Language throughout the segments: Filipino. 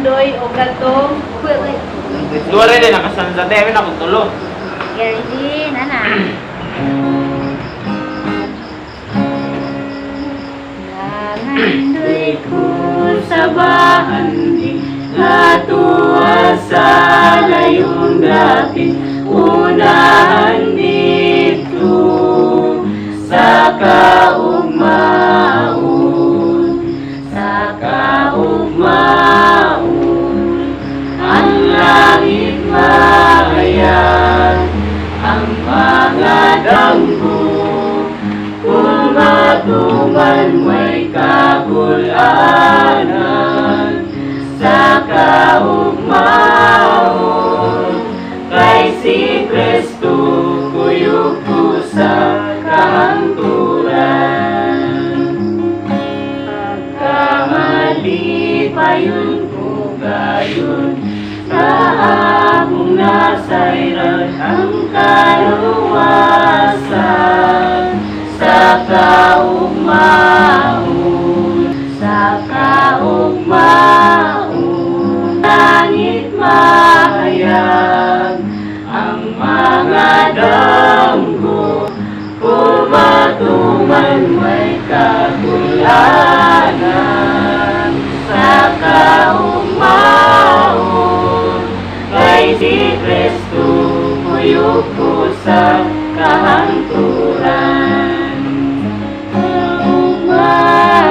Indoy o gatong. Dua rin din nakasansa tayo na kung tulo. Geraldine, ana. Nangandoy ko sa bahandi, natuwa sa layong dapit, unahan dito sa kaugmaon, sa kaugmaon. Ang langit mahayag, ang mga danggo, kung matuman may kagulanan, sa kaugmaon. Kay si Kristo kuyog ko sa kahanturan. Pagkamali pa yun ko gayon, sa akong nasayran ang kaluwasan, sa kaugmaon, sa kaugmaon. Langit mahayag, ang mga danggo, kung matuman may kagulanan, sa kaugmaon. Kay si Kristo kuyog ko sa kahanturan. Kaugmaon,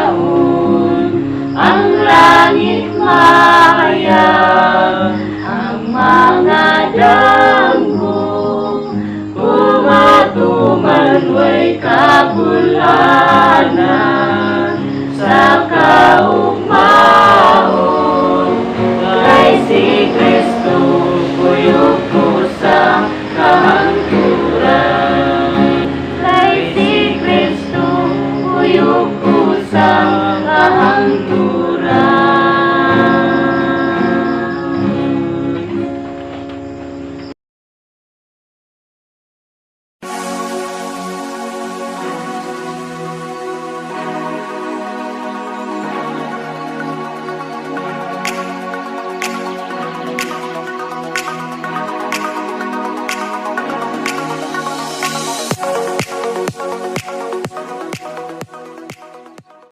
ang langit mahayag, ang mga danggo, kung matuman may kabulan.